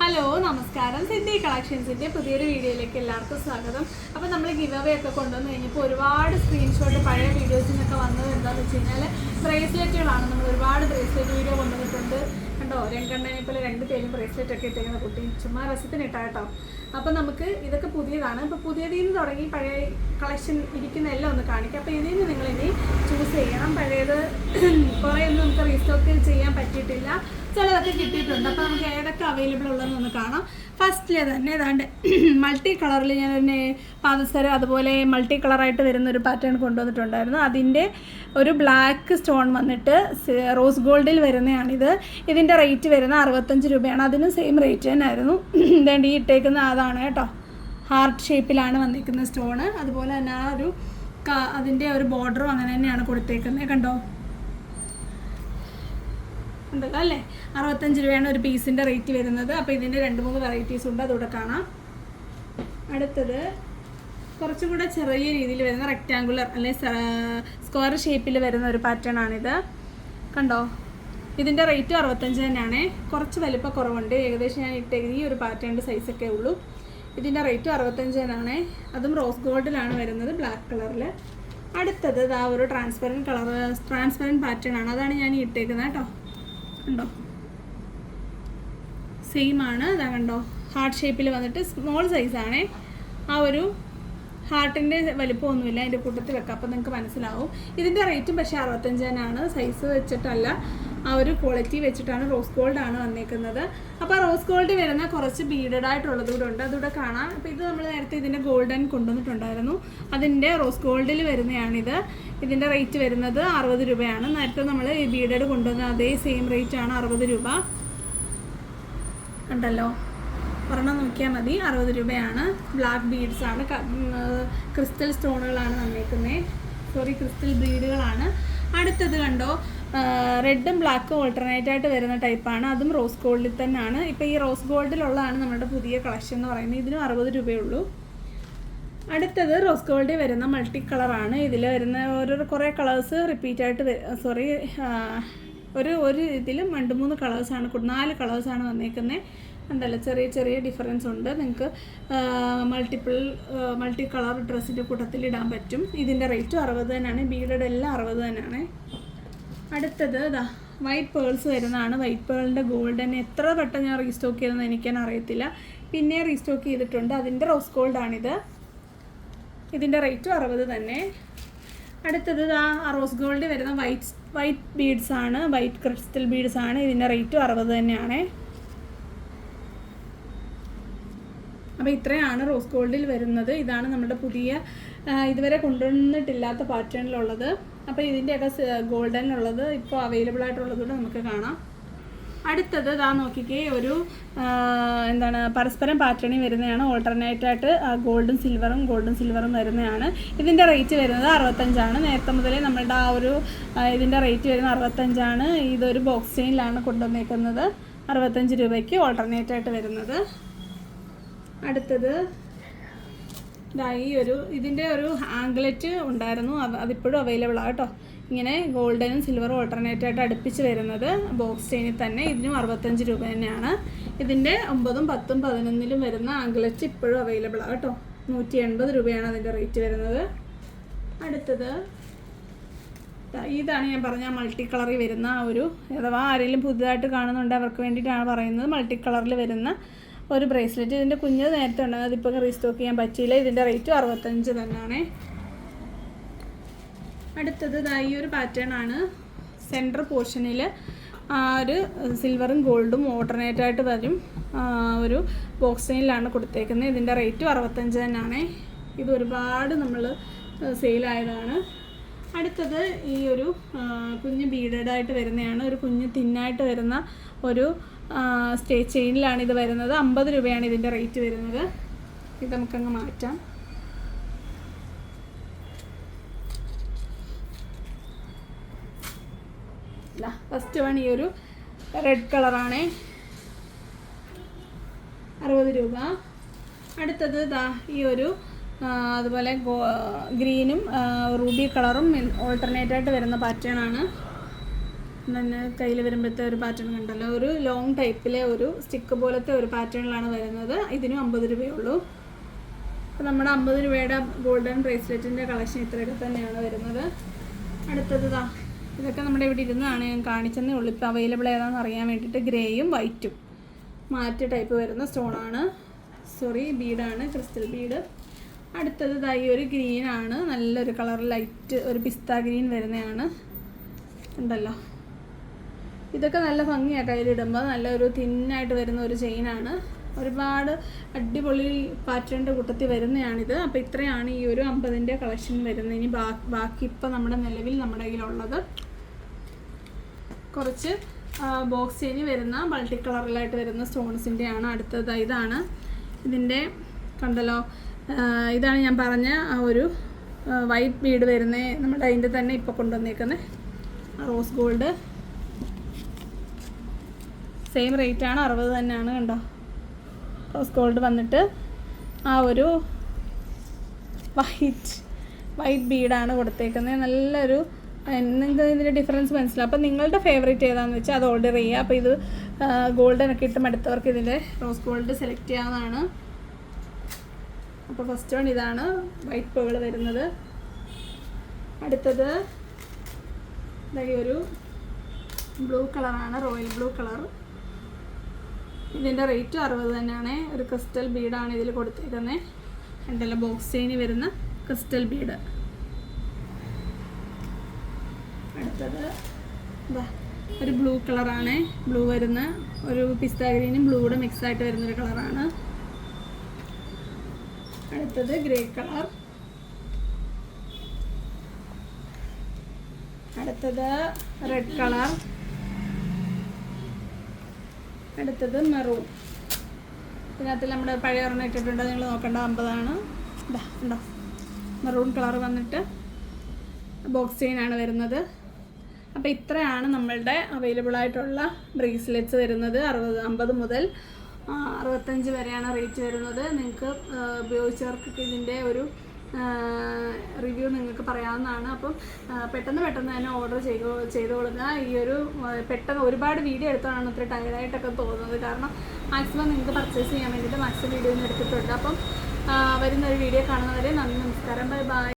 Hello നമസ്കാരം. സിദ്ധി കളക്ഷൻസിൻ്റെ പുതിയൊരു വീഡിയോയിലേക്ക് എല്ലാവർക്കും സ്വാഗതം. അപ്പോൾ നമ്മൾ ഗിവ് അവേ ഒക്കെ കൊണ്ടുവന്ന് കഴിഞ്ഞപ്പോൾ ഒരുപാട് സ്ക്രീൻഷോട്ട് പഴയ വീഡിയോസിൽ നിന്നൊക്കെ വന്നത് എന്താണെന്ന് വെച്ച് കഴിഞ്ഞാൽ ബ്രേസ്ലെറ്റുകളാണ്. നമ്മൾ ഒരുപാട് ബ്രേസ്ലെറ്റ് വീഡിയോ കൊണ്ടുവന്നിട്ടുണ്ട്. കണ്ടോ, രണ്ടെണ്ണനെ പോലെ രണ്ട് പേരും ബ്രേസ്ലെറ്റ് ഒക്കെ ഇട്ടേക്കുന്ന കുട്ടി ചുമ്മാ രസത്തിന് ഇട്ടാ കേട്ടോ. അപ്പോൾ നമുക്ക് ഇതൊക്കെ പുതിയതാണ്. ഇപ്പോൾ പുതിയതിൽ നിന്ന് തുടങ്ങി പഴയ കളക്ഷൻ ഇരിക്കുന്ന എല്ലാം ഒന്ന് കാണിക്കാം. അപ്പോൾ ഇതിൽ നിന്ന് നിങ്ങളിനി ചൂസ് ചെയ്യണം. പഴയത് കുറേ ഒന്നും നമുക്ക് റീസ്റ്റോക്ക് ചെയ്യാൻ പറ്റിയിട്ടില്ല, ചിലതൊക്കെ കിട്ടിയിട്ടുണ്ട്. അപ്പോൾ നമുക്ക് ഏതൊക്കെ അവൈലബിൾ ഉള്ളതെന്നൊന്ന് കാണാം. ഫസ്റ്റിലെ തന്നെ ഏതാണ്ട് മൾട്ടി കളറിൽ ഞാനൊരു പാദസരം അതുപോലെ മൾട്ടി കളറായിട്ട് വരുന്നൊരു പാറ്റേൺ കൊണ്ടുവന്നിട്ടുണ്ടായിരുന്നു. അതിൻ്റെ ഒരു ബ്ലാക്ക് സ്റ്റോൺ വന്നിട്ട് റോസ് ഗോൾഡിൽ വരുന്നതാണിത്. ഇതിൻ്റെ റേറ്റ് വരുന്ന 65 രൂപയാണ്. അതിനും സെയിം റേറ്റ് തന്നെ ആയിരുന്നു. ഇതേണ്ട ഈ ഇട്ടേക്കുന്ന അതാണ് കേട്ടോ, ഹാർട്ട് ഷേപ്പിലാണ് വന്നിരിക്കുന്ന സ്റ്റോണ്. അതുപോലെ തന്നെ ആ ഒരു അതിൻ്റെ ഒരു ബോർഡറും അങ്ങനെ തന്നെയാണ് കൊടുത്തേക്കുന്നത്. കണ്ടോ ഉണ്ടല്ലോ അല്ലേ. 65 രൂപയാണ് ഒരു പീസിൻ്റെ റേറ്റ് വരുന്നത്. അപ്പോൾ ഇതിൻ്റെ 2-3 വെറൈറ്റീസ് ഉണ്ട്, അതുകൂടെ കാണാം. അടുത്തത് കുറച്ചും കൂടെ ചെറിയ രീതിയിൽ വരുന്ന റെക്റ്റാങ്കുലർ അല്ലെങ്കിൽ സ്ക്വയർ ഷേപ്പിൽ വരുന്ന ഒരു പാറ്റേൺ ആണിത്. കണ്ടോ, ഇതിൻ്റെ റേറ്റ് 65 തന്നെയാണ്. കുറച്ച് വലിപ്പം കുറവുണ്ട്. ഏകദേശം ഞാൻ ഈ ഒരു പാറ്റേണിൻ്റെ സൈസൊക്കെ ഉള്ളൂ. ഇതിൻ്റെ റേറ്റ് 65 തന്നെയാണ്. അതും റോസ് ഗോൾഡിലാണ് വരുന്നത്, ബ്ലാക്ക് കളറിൽ. അടുത്തത് ഇതാ ഒരു ട്രാൻസ്പെറൻറ്റ് പാറ്റേൺ ആണ്. അതാണ് ഞാൻ ഇട്ടേക്കുന്നത് കേട്ടോ. കണ്ടോ, സെയിം ആണ്. ഇതാ കണ്ടോ, ഹാർട്ട് ഷേപ്പിൽ വന്നിട്ട് സ്മോൾ സൈസാണേ. ആ ഒരു ഹാർട്ടിൻ്റെ വലിപ്പമൊന്നുമില്ല അതിൻ്റെ കൂട്ടത്തിൽ വെക്കാം, അപ്പോൾ നിങ്ങൾക്ക് മനസ്സിലാവും. ഇതിൻ്റെ റേറ്റും പക്ഷേ 65 തന്നെയാണ്. സൈസ് വെച്ചിട്ടല്ല, ആ ഒരു ക്വാളിറ്റി വെച്ചിട്ടാണ്. റോസ് ഗോൾഡ് ആണ് വന്നേക്കുന്നത്. അപ്പോൾ റോസ് ഗോൾഡ് വരുന്ന കുറച്ച് ബീഡഡ് ആയിട്ടുള്ളത് കൂടെ ഉണ്ട്, അതുകൂടെ കാണാം. അപ്പോൾ ഇത് നമ്മൾ നേരത്തെ ഇതിൻ്റെ ഗോൾഡൻ കൊണ്ടുവന്നിട്ടുണ്ടായിരുന്നു. അതിൻ്റെ റോസ് ഗോൾഡിൽ വരുന്നതാണിത്. ഇതിൻ്റെ റേറ്റ് വരുന്നത് 60 രൂപയാണ്. നേരത്തെ നമ്മൾ ഈ ബീഡഡ് കൊണ്ടുവന്ന അതേ സെയിം റേറ്റ് ആണ്, 60 രൂപ. കണ്ടല്ലോ, ഒരെണ്ണം നോക്കിയാൽ മതി, 60 രൂപയാണ്. ബ്ലാക്ക് ബീഡ്സ് ആണ്, ക്രിസ്റ്റൽ സ്റ്റോണുകളാണ് വന്നേക്കുന്നത്. ക്രിസ്റ്റൽ ബീഡുകളാണ്. അടുത്തത് കണ്ടോ, റെഡും ബ്ലാക്കും ഓൾട്ടർനേറ്റ് ആയിട്ട് വരുന്ന ടൈപ്പാണ്. അതും റോസ് ഗോൾഡിൽ തന്നെയാണ്. ഇപ്പോൾ ഈ റോസ് ഗോൾഡിലുള്ളതാണ് നമ്മുടെ പുതിയ കളക്ഷൻ എന്ന് പറയുന്നത്. ഇതിനും 60 രൂപയുള്ളൂ. അടുത്തത് റോസ് ഗോൾഡിൽ വരുന്ന മൾട്ടി കളറാണ്. ഇതിൽ വരുന്ന കുറേ കളേഴ്സ് റിപ്പീറ്റായിട്ട് ഒരു ഇതിലും 2-3 കളേഴ്സാണ്, 4 കളേഴ്സാണ് വന്നേക്കുന്നത്. ഉണ്ടല്ലോ, ചെറിയ ചെറിയ ഡിഫറൻസ് ഉണ്ട്. നിങ്ങൾക്ക് മൾട്ടി കളർ ഡ്രസ്സിൻ്റെ കൂട്ടത്തിൽ ഇടാൻ പറ്റും. ഇതിൻ്റെ റേറ്റും 60 തന്നെയാണ്. ബീഡഡ് എല്ലാം 60 തന്നെയാണ്. അടുത്തത് ഇതാ വൈറ്റ് പേൾസ് വരുന്നതാണ്. വൈറ്റ് പേളിൻ്റെ ഗോൾഡൻ എത്ര പെട്ടെന്ന് ഞാൻ റീസ്റ്റോക്ക് ചെയ്തെന്ന് എനിക്കാൻ അറിയത്തില്ല, പിന്നെ റീസ്റ്റോക്ക് ചെയ്തിട്ടുണ്ട്. അതിൻ്റെ റോസ് ഗോൾഡാണിത്. ഇതിൻ്റെ റേറ്റും 60 തന്നെ. അടുത്തത് ആ റോസ് ഗോൾഡ് വരുന്ന വൈറ്റ് ബീഡ്സ് ആണ്, വൈറ്റ് ക്രിസ്റ്റൽ ബീഡ്സ് ആണ്. ഇതിൻ്റെ റേറ്റും 60 തന്നെയാണ്. അപ്പോൾ ഇത്രയാണ് റോസ് ഗോൾഡിൽ വരുന്നത്. ഇതാണ് നമ്മുടെ പുതിയ ഇതുവരെ കൊണ്ടുവന്നിട്ടില്ലാത്ത പാറ്റേണിലുള്ളത്. അപ്പോൾ ഇതിൻ്റെയൊക്കെ ഗോൾഡനിലുള്ളത് ഇപ്പോൾ അവൈലബിൾ ആയിട്ടുള്ളത് കൊണ്ട് നമുക്ക് കാണാം. അടുത്തത് ഇതാ നോക്കിക്കേ, ഒരു പരസ്പരം പാറ്റേണിൽ വരുന്നതാണ്. ഓൾട്ടർനേറ്റായിട്ട് ഗോൾഡും സിൽവറും വരുന്നതാണ്. ഇതിൻ്റെ റേറ്റ് വരുന്നത് 65 നേരത്തെ മുതലേ നമ്മളുടെ ആ ഒരു ഇതിൻ്റെ റേറ്റ് വരുന്നത് 65. ഇതൊരു ബോക്സ് ചെയിനിലാണ് കൊണ്ടുവന്നേക്കുന്നത്. 65 രൂപയ്ക്ക് ഓൾട്ടർനേറ്റായിട്ട് വരുന്നത്. അടുത്തത് ഇതിൻ്റെ ഒരു ആംഗ്ലറ്റ് ഉണ്ടായിരുന്നു, അതിപ്പോഴും അവൈലബിൾ ആണ് കേട്ടോ. ഇങ്ങനെ ഗോൾഡനും സിൽവറും ഓൾട്ടർനേറ്റായിട്ട് അടുപ്പിച്ച് വരുന്നത് ബോക്സ് ചെയിനിൽ തന്നെ. ഇതിനും 65 രൂപ തന്നെയാണ്. ഇതിൻ്റെ 9, 10, 11 വരുന്ന ആംഗ്ലറ്റ് ഇപ്പോഴും അവൈലബിൾ ആണ് കേട്ടോ. 180 രൂപയാണ് അതിൻ്റെ റേറ്റ് വരുന്നത്. അടുത്തത് ഇതാണ് ഞാൻ പറഞ്ഞ മൾട്ടി കളറിൽ വരുന്ന അഥവാ ആരെങ്കിലും പുതുതായിട്ട് കാണുന്നുണ്ട് അവർക്ക് വേണ്ടിയിട്ടാണ് പറയുന്നത്. മൾട്ടി കളറിൽ വരുന്ന ഒരു ബ്രേസ്ലെറ്റ്. ഇതിൻ്റെ കുഞ്ഞ് നേരത്തെ ഉണ്ടാകുന്നത്, അതിപ്പോൾ റീസ്റ്റോക്ക് ചെയ്യാൻ പറ്റിയില്ല. ഇതിൻ്റെ റേറ്റും 65 തന്നെയാണ്. അടുത്തത് ഈ ഒരു പാറ്റേൺ ആണ്. സെൻറ്റർ പോർഷനിൽ ഒരു സിൽവറും ഗോൾഡും ഓൾട്ടർനേറ്റായിട്ട് വരും. ഒരു ബോക്സ് ചെയിനിലാണ് കൊടുത്തേക്കുന്നത്. ഇതിൻ്റെ റേറ്റും 65 തന്നെയാണ്. ഇത് ഒരുപാട് നമ്മൾ സെയിലായതാണ്. അടുത്തത് ഈ ഒരു കുഞ്ഞ് ബീഡഡായിട്ട് വരുന്നതാണ്. ഒരു കുഞ്ഞ് തിന്നായിട്ട് വരുന്ന ഒരു സ്റ്റേ ചെയിനിലാണ് ഇത് വരുന്നത്. 50 രൂപയാണ് ഇതിൻ്റെ റേറ്റ് വരുന്നത്. ഇത് നമുക്കങ്ങ് മാറ്റാം. ഫസ്റ്റ് വൺ ഈ ഒരു റെഡ് കളറാണ്, 60 രൂപ. അടുത്തത് ഈ ഒരു അതുപോലെ ഗ്രീനും റൂബി കളറും ഓൾട്ടർനേറ്റായിട്ട് വരുന്ന പാറ്റേൺ ആണ്. തന്നെ കയ്യിൽ വരുമ്പോഴത്തെ ഒരു പാറ്റേൺ കണ്ടല്ലോ, ഒരു ലോങ് ടൈപ്പിലെ ഒരു സ്റ്റിക്ക് പോലത്തെ ഒരു പാറ്റേണിലാണ് വരുന്നത്. ഇതിനും 50 രൂപയുള്ളൂ. അപ്പോൾ നമ്മുടെ 50 രൂപയുടെ ഗോൾഡൻ ബ്രേസ്ലെറ്റിൻ്റെ കളക്ഷൻ ഇത്രയൊക്കെ തന്നെയാണ് വരുന്നത്. അടുത്തത് ഇതൊക്കെ നമ്മുടെ ഇവിടെ ഇരുന്നാണ് ഞാൻ കാണിച്ചതേ ഉള്ളൂ. ഇപ്പോൾ അവൈലബിൾ ഏതാണെന്ന് അറിയാൻ വേണ്ടിയിട്ട് ഗ്രേയും വൈറ്റും മാറ്റ് ടൈപ്പ് വരുന്ന സ്റ്റോണാണ്, ബീഡാണ്, ക്രിസ്റ്റൽ ബീഡ്. അടുത്തത് ഈ ഒരു ഗ്രീനാണ്, നല്ലൊരു കളർ, ലൈറ്റ് ഒരു പിസ്ത ഗ്രീൻ വരുന്നതാണ് ഉണ്ടല്ലോ. ഇതൊക്കെ നല്ല ഭംഗിയാണ് കയ്യിലിടുമ്പോൾ, നല്ലൊരു തിന്നായിട്ട് വരുന്ന ഒരു ചെയിനാണ്. ഒരുപാട് അടിപൊളി പാറ്റേണിൻ്റെ കൂട്ടത്തിൽ വരുന്നതാണിത്. അപ്പോൾ ഇത്രയാണ് ഈ ഒരു 50ൻ്റെ കളക്ഷൻ വരുന്നത്. ഇനി ബാക്കി ഇപ്പോൾ നമ്മുടെ നിലവിൽ നമ്മുടെ കയ്യിലുള്ളത് കുറച്ച് ബോക്സ് ചെയിൻ വരുന്ന മൾട്ടി കളറിലായിട്ട് വരുന്ന സ്റ്റോൺസിൻ്റെയാണ്. അടുത്തത് ഇതാണ്, ഇതിൻ്റെ കണ്ടല്ലോ, ഇതാണ് ഞാൻ പറഞ്ഞ ആ ഒരു വൈറ്റ് ബീഡ് വരുന്നത്. നമ്മുടെ അതിൻ്റെ തന്നെ ഇപ്പോൾ കൊണ്ടുവന്നേക്കുന്നത് റോസ് ഗോൾഡ്. സെയിം റേറ്റാണ്, 60 തന്നെയാണ്. കണ്ടോ, റോസ് ഗോൾഡ് വന്നിട്ട് ആ ഒരു വൈറ്റ് ബീഡാണ് കൊടുത്തേക്കുന്നത്. നല്ലൊരു, നിങ്ങൾക്ക് ഇതിൻ്റെ ഡിഫറൻസ് മനസ്സിലാവും. അപ്പോൾ നിങ്ങളുടെ ഫേവറേറ്റ് ഏതാണെന്ന് വെച്ചാൽ അത് ഓർഡർ ചെയ്യുക. അപ്പോൾ ഇത് ഗോൾഡനൊക്കെ ഇട്ട് മടുത്തവർക്ക് ഇതിൻ്റെ റോസ് ഗോൾഡ് സെലക്ട് ചെയ്യാവുന്നതാണ്. അപ്പോൾ ഫസ്റ്റ് വൺ ഇതാണ്, വൈറ്റ് പേൾ വരുന്നത്. അടുത്തത് ഒരു ബ്ലൂ കളറാണ്, റോയൽ ബ്ലൂ കളർ. ഇതിൻ്റെ റേറ്റ് 60 തന്നെയാണ്. ഒരു ക്രിസ്റ്റൽ ബീഡാണ് ഇതിൽ കൊടുത്തേക്കുന്നത്. ഉണ്ടല്ലോ, ബോക്സ് ചെയിന് വരുന്ന ക്രിസ്റ്റൽ ബീഡ്. അടുത്തത് ഒരു ബ്ലൂ കളറാണ്, ബ്ലൂ വരുന്ന ഒരു പിസ്ത ഗ്രീനും ബ്ലൂ കൂടെ മിക്സ് ആയിട്ട് വരുന്നൊരു കളറാണ്. അടുത്തത് ഗ്രേ കളർ. അടുത്തത് റെഡ് കളർ. അടുത്തത് മെറൂൺ. ഇതിനകത്ത് നമ്മുടെ പഴയ ഒരെണ്ണം ഇട്ടിട്ടുണ്ട്, നിങ്ങൾ നോക്കേണ്ട 50ആണ്. ഉണ്ടോ, മെറൂൺ കളർ വന്നിട്ട് ബോക്സ് ചെയിനാണ് വരുന്നത്. അപ്പോൾ ഇത്രയാണ് നമ്മളുടെ അവൈലബിൾ ആയിട്ടുള്ള ബ്രേസ്ലെറ്റ്സ് വരുന്നത്. 50 മുതൽ 65 വരെയാണ് റേറ്റ് വരുന്നത്. നിങ്ങൾക്ക് ഉപയോഗിച്ചവർക്ക് ഇതിൻ്റെ ഒരു റിവ്യൂ നിങ്ങൾക്ക് പറയാവുന്നതാണ്. അപ്പം പെട്ടെന്ന് തന്നെ ഓർഡർ ചെയ്ത് കൊടുക്കുക. ഈ ഒരു പെട്ടെന്ന് ഒരുപാട് വീഡിയോ എടുത്തതാണ് ഇത്ര ടയർഡായിട്ടൊക്കെ തോന്നുന്നത്. കാരണം മാക്സിമം നിങ്ങൾക്ക് പർച്ചേസ് ചെയ്യാൻ വേണ്ടിയിട്ട് മാക്സിമം വീഡിയോ ഒന്നും എടുത്തിട്ടുണ്ട്. അപ്പം വരുന്നൊരു വീഡിയോ കാണുന്നവരെ നന്ദി, നമസ്കാരം, ബൈ ബൈ.